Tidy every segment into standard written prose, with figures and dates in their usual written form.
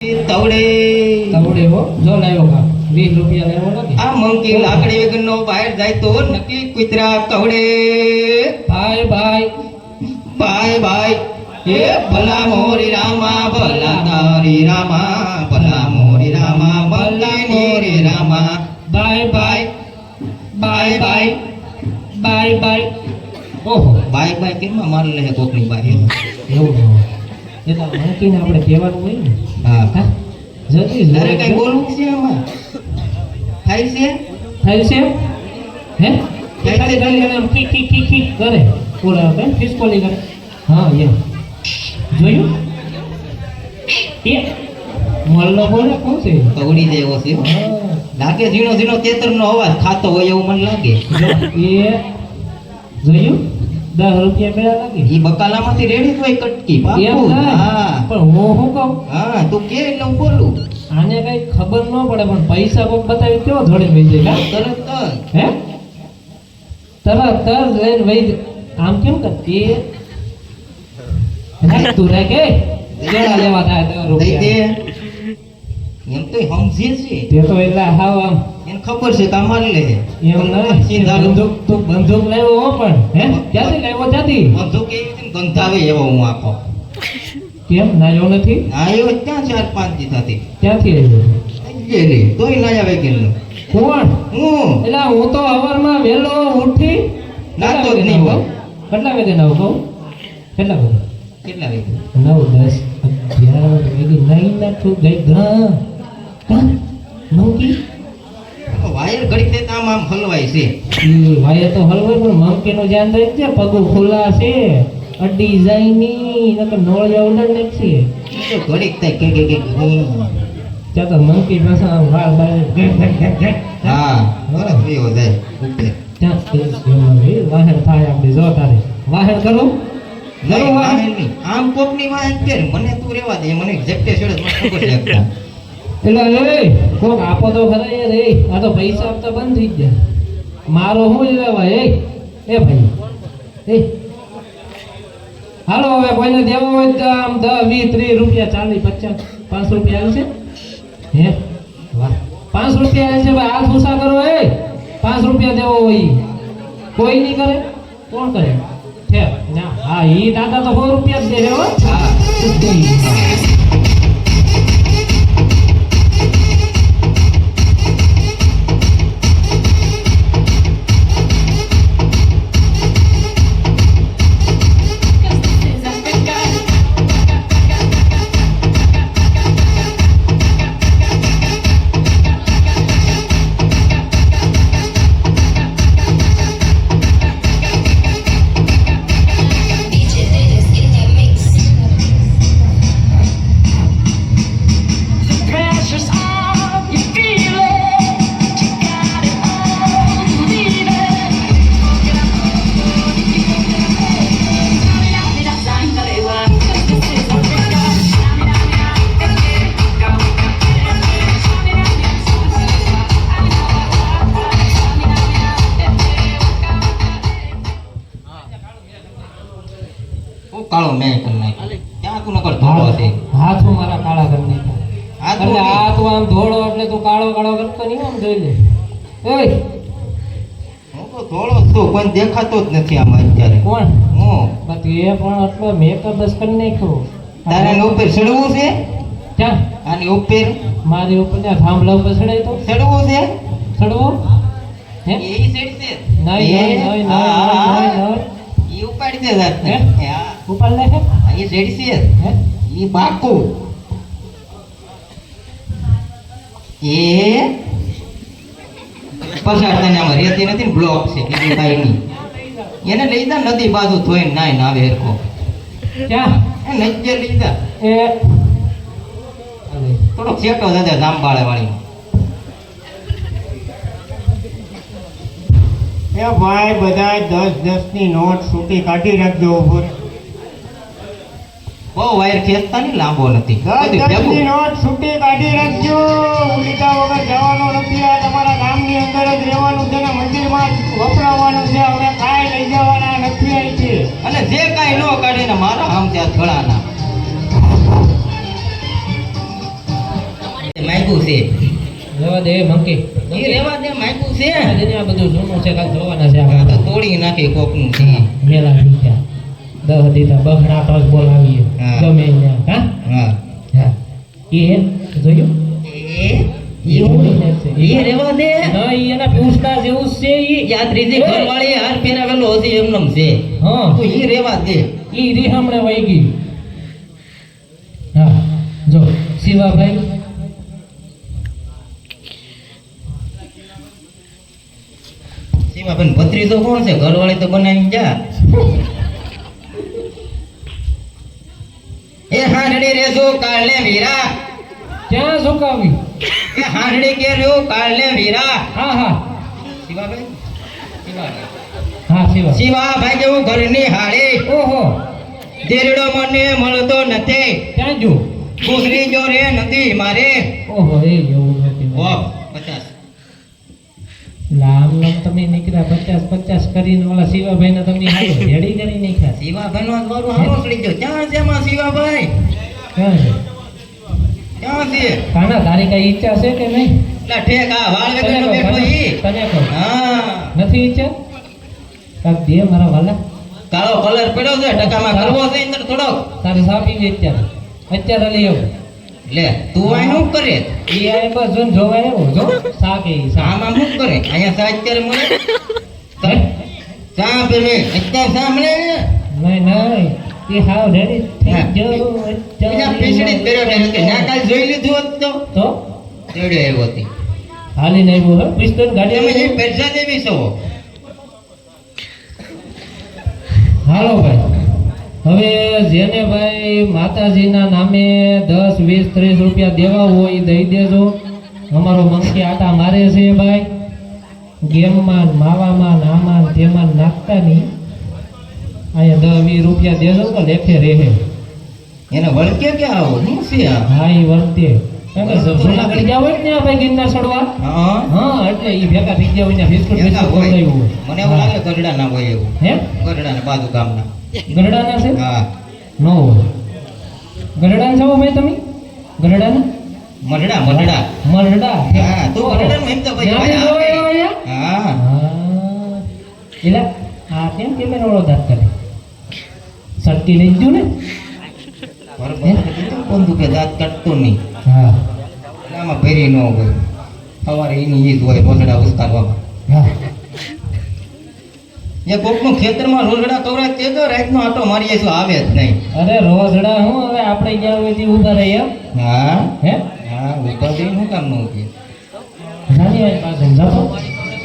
તવડે તવડે હો જો લાવ્યો કા 20 રૂપિયા લેવો નથી આ મંકી લાકડી વગરનો બહાર જાય તો નકલી કુતરા તવડે ભાઈ ભાઈ ભાઈ ભાઈ હે ભલા મોરી રામા ભલા તારી રામા ભલા મોરી રામા ભલા મોરી રામા ભાઈ ભાઈ બાય બાય બાય બાય ઓહો બાય બાય કેમાં માર લે કોકની બાય એવું એટલે મંકીને આપણે કહેવાનું હોય ને હા જલ્દી તારે કઈ બોલવું છે આમાં થાય છે હે ખાલી ખાલી એમ ઠીક ઠીક ઠીક ઠીક કરે ઓલા કે ફિસ્કોલી કરે હા એમ જોયું એ મોલ્લો બોલે કોણ છે તવડી જેવો છે લાગે ઝીણો ઝીણો તેતરનો અવાજ ખાતો હોય એવું મને લાગે એ જોયું 10 રૂપિયા પેલા લાગે ઈ બકાલામાંથી રેડી તો કટકી એમ પાકું થાય. હા પણ હું શું કહું હા તું કે એટલે હું બોલું આને કઈ ખબર ન પડે પણ પૈસા કોક બતાવી કેવો જોડે વહી જાય કા? તરત હે તરત લઈને વહી જાય. આમ કેમ કરતી રાખ તું રાખ એ કેળા લેવા થાય 10 દઈ રૂપિયા દે એમ તો સમજે છે તે તો એટલે હાવ આમ એને ખબર છે તમાર લે એમ નહીં સીધા બંદૂક તું બંદૂક લાવ્યો હો પણ હે ક્યાંથી લાવ્યો ક્યાંથી બંધુ કેવી રીતે ગંધાવે એવો હું આખો કેમ નાયો નથી આયો ક્યાં 4-5 દી થતી ક્યાંથી આવ્યો ગેલી તોય ના આવે ગેલું કોણ હું એટલે હું તો સવારમાં વહેલો ઉઠી નાતો જ નહીં હોઉં. કેટલા વાગે નાવ કહું કેટલા વાગે કેટલા વાગે 9, 10, 11 વાગે નહીં નાખું ગઈ ઘા મંકી વાયર ઘડી દેતા આમ આમ હલવાય છે ઈ વાય તો હલવાય પણ મંકીનું ધ્યાન રાખજે પગું ખુલ્લા છે અડી જાય ની નકર નોળિયા ઉડાડ નાખશે તો ઘડીક થાય કે ત્યાં તો મંકી પાસે આમ વાળ બાળ હા બરાબર એવો જાય ઉભે ત્યાં વાહન થાય આપણે જો તારે વાહન કરું નહીં વાહન નહીં આમ કોકની વાહન કે મને તું રેવા દે મને એક્ઝેક્ટ છેડે મને ખબર છે એકદમ. એટલે એ કોક આપો તો ખરા યાર એ આ તો પૈસા આપતા બંધ થઈ ગયા મારો શું લેવા એ ભાઈ એ હાલો હવે કોઈને દેવા હોય તો આમ 10, 20, 30 રૂપિયા 40, 50, 5 રૂપિયા આવશે હે વાહ 5 રૂપિયા આવશે ભાઈ હાથ ઉષા કરો એ 5 રૂપિયા દેવો હોય ઈ. કોઈ નહીં કરે કોણ કરે છે ના હા ઈ દાદા તો 100 રૂપિયા જ દે હો હા કાળો મેં કરી નાખ્યો ક્યાં તું નકર ધોળો છે હાથ મારા કાળા કરી નાખ્યા હાથ એટલે આ તું આમ ધોળો એટલે તું કાળો કાળો કરતો નહીં આમ જોઈ લે ઓય હું તો ધોળો છું કોઈ દેખાતો જ નથી આમાં અત્યારે કોણ હું બાકી એ પણ આટલો મેકઅપ બસ કરી નાખ્યો તારે આની ઉપર ચડવું છે ક્યાં આની ઉપર મારી ઉપર ત્યાં થાંભલા ઉપર ચડાય તો ચડવું છે ચડવો હે એ સેડ છે નહીં એ ઉપાડી દે જાત ને હે? હા ઉપર લે હે એ સેડ છે હે એ બાકુ એ પસાર તને આમાં રહેતી નથી ને બ્લોક છે બીજું કાંઈ નહીં એને લઈ જા નદી બાજુ ધોઈને નાઈને આવે હરખો ક્યાં એ નજ્જે લઈ જા એ અરે થોડોક સેટો થશે જામબાળે વાળી એ ભાઈ બધા 10-10 ની નોટ છૂટી કાઢી રાખજો ઉપર બહુ વાયર ખેંચતા નહીં લાંબો નથી બધું 10-10 ભેગું. ની નોટ છૂટી કાઢી રાખજો લીધા વગર જવાનો નથી આ તમારા ગામની અંદર જ રહેવાનું છે ને મંદિરમાં જ વપરાવાનું છે હવે કાંઈ લઈ જવાના નથી અહીંથી અને જે કાંઈ ન કાઢીને મારા આમ ત્યાં થોડાના માગ્યું છે લેવા દે મંકી એ રેવા દે માગ્યું છે આ બધું જૂનું છે કાલ જોવાના છે આ તો આપણે તોડી નાખી કોકનું છે મેલા દીધા 10 દીધા બહરા તો જ બોલાવીએ હા. ગમે ત્યાં હા હા હા એ જોયું એ રેવા દે ના ઈ એના પૂછતા જેવું જ છે ઈ યાદ રીજે ઘરવાળી હાર ફેરાવેલો હશે એમનેમ છે હા તો એ રેવા દે ઈ રી હમણે વહી ગઈ હા જો શિવાભાઈ સીમાબેન ભત્રીજો કોણ છે ઘરવાળી તો બનાવી જા એ હાંડડી રેજો કાળને વીરા ક્યાં ઝુકાવી એ હાંડડી કે રહ્યો કાળને વીરા હા હા શિવાબેન શિવાબેન હા શિવા શિવાભાઈ જેવું ઘરની હાળી ઓહો દેરડો મને મળતો નથી ક્યાં જો કુસરી જો રે નથી મારે ઓહો એ એવું નથી ઓ 50 લામ લામ તમે નીકળ્યા 50 કરીને ઓલા શિવાભાઈને તમે હાલો રેડી કરી નાખ્યા શિવાભાઈ નો મારું હારો સડી ગયો ક્યાં છે માં શિવાભાઈ ક્યાં છે ક્યાં છે કાના તારી કઈ ઈચ્છા છે કે નહીં લા ઠેક આ વાળ તને વગરનો કહો, બેઠો ઈ તને કહો. હા નથી ઈચ્છા કાક દે મારા વાલા કાળો કલર પડ્યો છે ટકામાં કરવો છે અંદર થોડોક તારે સાપી દે અત્યારે લઈ આવો લે તું આ શું કરે ઈ આ બસ જોન જોવાય એવો જો સાકે ઈ સા આમાં શું કરે અહીંયા સા અત્યારે મળે હે? સા પેલે અત્યારે સા મળે નહીં નહીં એ હાવ રેડી હા. થઈ ગયો બીજા પીસડી જ કર્યો ને કે ના કાલ જોઈ લીધું હોત તો તો તેડે આવ્યો હતી હાલીને આવ્યો હે પિસ્તોલ ગાડી તમે જે લઈને. પેરસા દેવી છો હાલો ભાઈ હવે જેને ભાઈ માતાજીના નામે 10 20 30 રૂપિયા દેવા હોય ઈ દઈ દેજો અમારો મંકી આટા મારે છે ભાઈ ગેમમાં માવામાં નામાં તેમાં નાખતા નહીં અહીંયા 10 20 રૂપિયા દેજો તો લેખે રહે એને વળકે કે આવો શું છે આ હા ઈ વર્તે કારણ કે જૂનાગઢ ગયા હોય ને ભાઈ ગિરનાર ચડવા હા હા એટલે ઈ ભેગા થઈ ગયા હોય ને બિસ્કુટ એકા બિસ્કુટ હોય. ખવડાવ્યું મને એવું લાગે ગરડા ના હોય એવું હે ગરડા ના બાજુ ગામના ગરડાના છે હા નો હોય ગરડાના છો ભાઈ તમે ગરડાના મરડા મરડા મરડા હા તું મરડા એમ તો ભાઈ ત્યાંથી ભાઈ જોયો આવે. અહીંયા? હા હા. એલા આ કેમ કેમેરો વાળો દાંત કરે સટકી લઈ ગયું ને બરોબર બંદૂકે દાંત કાઢતો નહીં હા આમાં ફેરી ન હોય સવારે એની ઈદ હોય રોજડા ઉસ્તારવામાં હા એ કોકનું ખેતરમાં રોજડા કવરાય તે તો રાતનો આટો મારીએ શું આવે જ નહીં અરે રોજડા હું હવે આપણે ગયા હોય ત્યાં ઊભા રહીએ હા હે હા ઉભા જઈને શું કામ ન ઉભી જાની વાત પાસે જાતો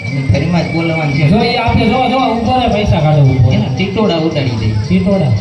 અને ફરીમાં જ બોલવાનું છે જો એ આપણે જો ઊભા રહે પૈસા કાઢો ઊભો એના ટીટોડા ઉડાડી દે ટીટોડા